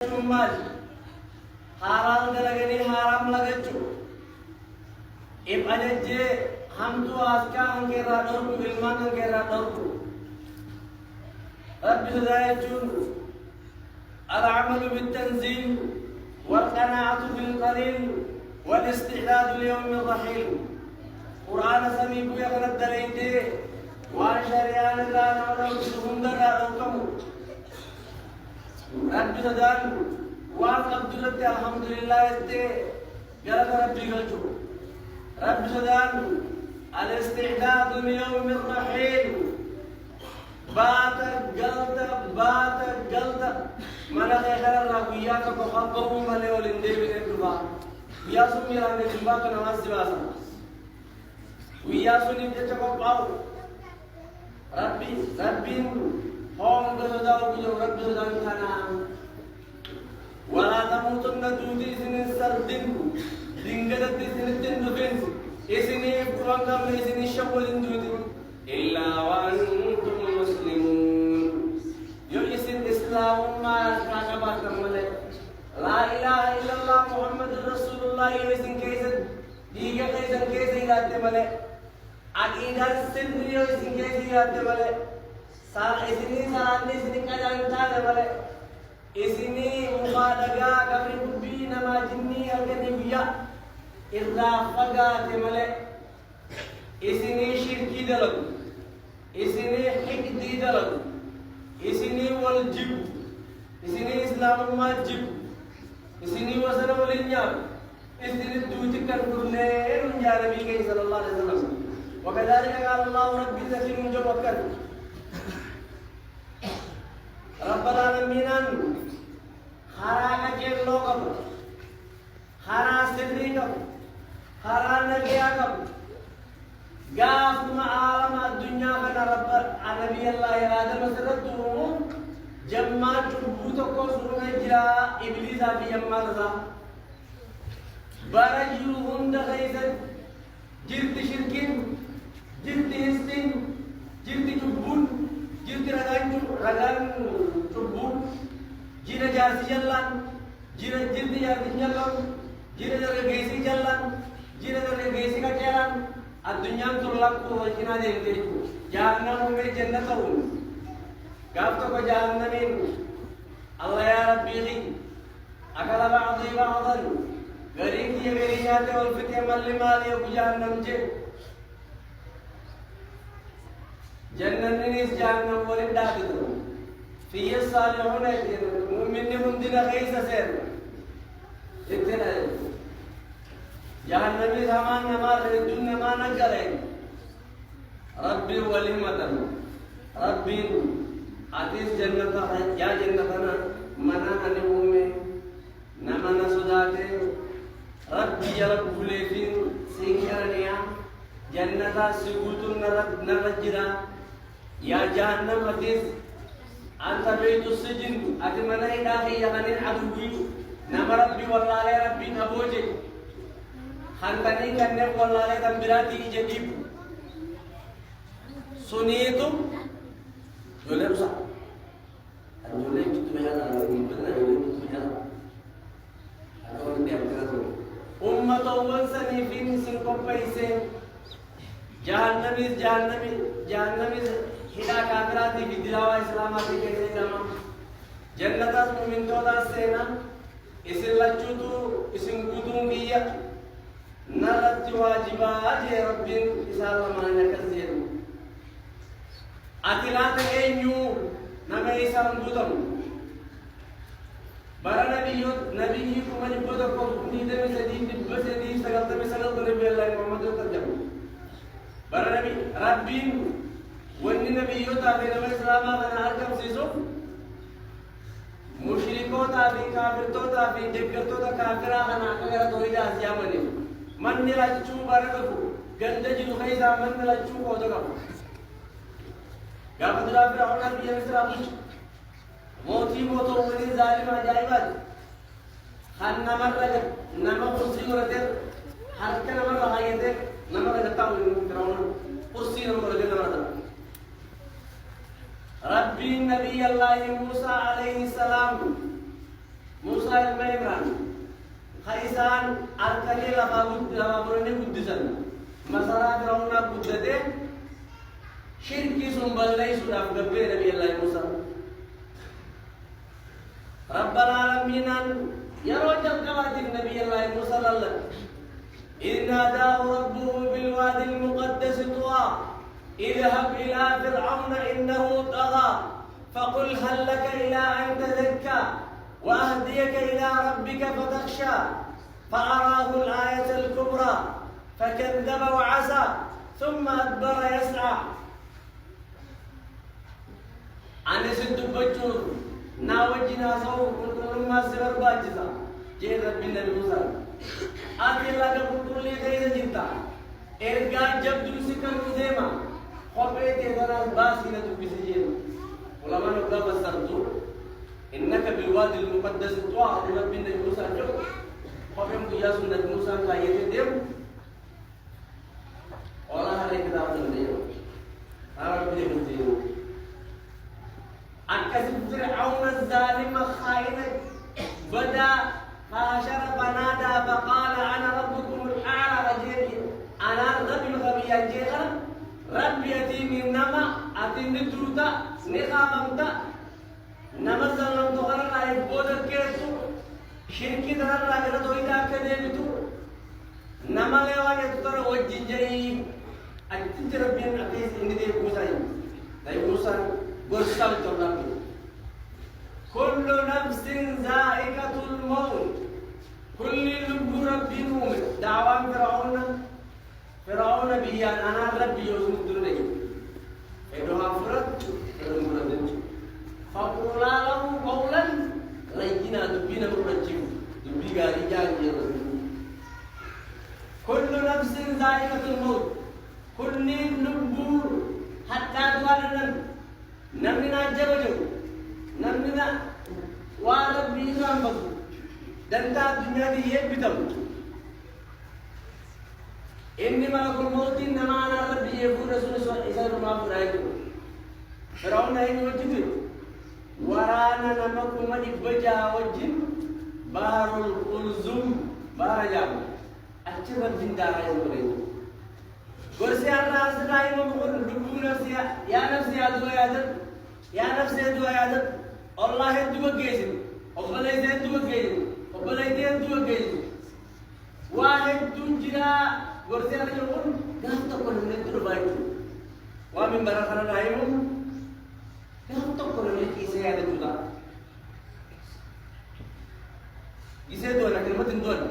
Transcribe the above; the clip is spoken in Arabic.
Ummal haram dalagani haram lagachu if ajje ham to aska anke radorku ilman anke radorku rabbi hidayatun العمل بالتنزيل والقناعة بالقليل والاستعداد ليوم الرحيل قرآن سميك يغنى الدليل وشريان لا نعلم سهند لا نوكم رب سدان وعقبت لك الحمد لله جلد ربي قلتو رب سدان الاستعداد ليوم الرحيل بات قلت من خير الله وياك فخبره ملي ولندي بالدبا يا سمي راني دبا نماز سباسا ويا سني تشكو ربي هم قصدوا بجو رب سدان كنا ولا تموتن دوتي سنين سردين دينغدت سنين دوتين اسني فرانكم اسني شغلين دوتين إلا وأنتم مسلمون يؤسن إسلام ما كعبات كمله لا إله إلا الله محمد رسول الله يؤسن كيسد ديجا كيسد يراد مله عقيدة سن يؤسن كيسد يراد مله إسني سارني إسني كجان تار مله إسني مخادعة قبل كبي نما جني أركني بيا إذا فجأة مله إسني شركي دلو إسني حقدي دلو إسني والجب إسني إسلام ما جب إسني وسنا ولينيا إسني دوتي كربونين يا نبي صلى الله عليه وسلم وكذلك قال الله ربي ذكر جوكر رب العالمين خراك جلوكم خرا سريكم خرا نبيكم قاف مع عالم الدنيا من رب النبي الله آدم سرته جمع جبوتك سرنا جرا إبليس في جمالها برجلهم دخيزا جرت شركين جرت هستين جرت جبون جرت رغان جبون جرا جاسي جلان جرا جرت جاسي جلان جرا جرا جيسي جلان جرا جرا جيسي كجلان الدنيا تطلق وجهنا دينتي جهنم में जन्नत हो गाफ्त को जहन्नमीन الله يا ربي غي أكل بعضي بعضا غريب يا غريات والفتية مالي مالي وجهنم جي جنني جهنم ولد داخل في الصالحون مؤمن من دين غيث سير جتنا جهنمي زمان نمار الدنيا ما نقرين ربي وليمة ربي أتيس جنة يا جنتنا منا أنمومي نمنا سداتي ربي يرب بليفين سينكرنيا جنة سقوط نرجرا يا جهنم أتيس أنت بيت السجن أتمنى إلهي يغني عدوي نما ربي والله يا ربي أبوجي خانتني كنّe والله تنبراتي جديد سنيتم جولم صح جولم تبهنا بدنا جولم تبهنا أقول لك أبغى أمة أول سنة في سنكم بيسه جهنمي هدا كافراتي في دلاوا إسلاماتي كذا جماعة جنة من تودا سينا إسلام إسم قدوم بيا نرد واجبات يا رب إسال ما نكذب أتلات إنيو نما إسال بدم برا نبي كمان بدم كم نيدا مسدين بسدين سجلت نبي الله محمد ترجم برا نبي ربين وني نبي يوتا في نبي إسلام أنا أركب سيسو مشركوتا في كافرتوتا في دكتوتا كافرا أنا أكبر تويدا سيامني من نلachuu barakatu ganda jiru keessa man nilachuu qooda qabu gaafa duraa Fir'aawn biyya Misraa bulchu mootii zaalima ajaa'ibaati kan nama kursii godhatee harka namarra hayyatee namarra gattaa'u Fir'aawn kursii nama godhatee namarra ربي نبي الله موسى عليه السلام موسى الميمران خيسان أركني لفابرني قدسنا مسارا فرعون قدته شركي سنبال ليس أفقبه نبي الله موسى رب العالمين يروجب كواتب نبي الله موسى الله إذ ناداه ربه بالوادي المقدس طوى اذهب إلى فرعون إنه طغى فقل هل لك إلى أن تزكى وأهديك إلى ربك فتخشى فأراه الآية الكبرى فكذب وعصى ثم أدبر يسعى أنا سنت بجور ناوجنا سو كل ما سبر باجزا جير رب النبي موسى آخر لك كل لي جنتا إرجع جب دوسي كم زما خبرة تدرى باسينة تبصير ولما نقدر بسرطو إنك بالوادي المقدس طوى رب النبي موسى جو خبرة مجيء سنة موسى كاية ديم الله هذا كتاب الدين رب النبي أكسب فرعون الظالم خائن بدأ فحشر فنادى فقال أنا ربكم الأعلى رجيت أنا رب الغبي الجيغر رب يتيم النما أتين الدروتا نخاممتا نما زلم تغرر رأي بودر كيسو شركي دهر رأي ردويدا كديبتو نما ليوان يتطر وجنجري أتين ربين أتيس إني دي بوساي دي بوساي برسال ترابي كل نفس ذائقة الموت كل لب ربي موت دعوان فرعون بيان أنا ربي يوسف الدنيا إنها فرد المردد فقولا له قولا لينا دبينا مرجم دبي غاري جاي كل نفس ذائقة الموت كل لب حتى دوالنا نمنا جبجو نمنا وربي رامبو دنتا الدنيا دي يبتم إني ملك الموت إنما أنا ربي يقول رسول الله إذا ما فرأيته فرعون هين وجدت ورانا نمكم إبجا وجن بحر القلزم بحر جام أكثر من دارا يقولين قرسي الله أسرائيل ومقول دبو نفسي يا نفسي أدوى يادت يا نفسي أدوى يادت الله يدوى جيزن أقبل يدوى جيزن أقبل يدوى جيزن واحد تنجرا قرسي الله يقول كم تقول من الدنيا بايت ومن بركنا نايم كم تقول من كيسة هذا جدا كيسة دولة كلمة دولة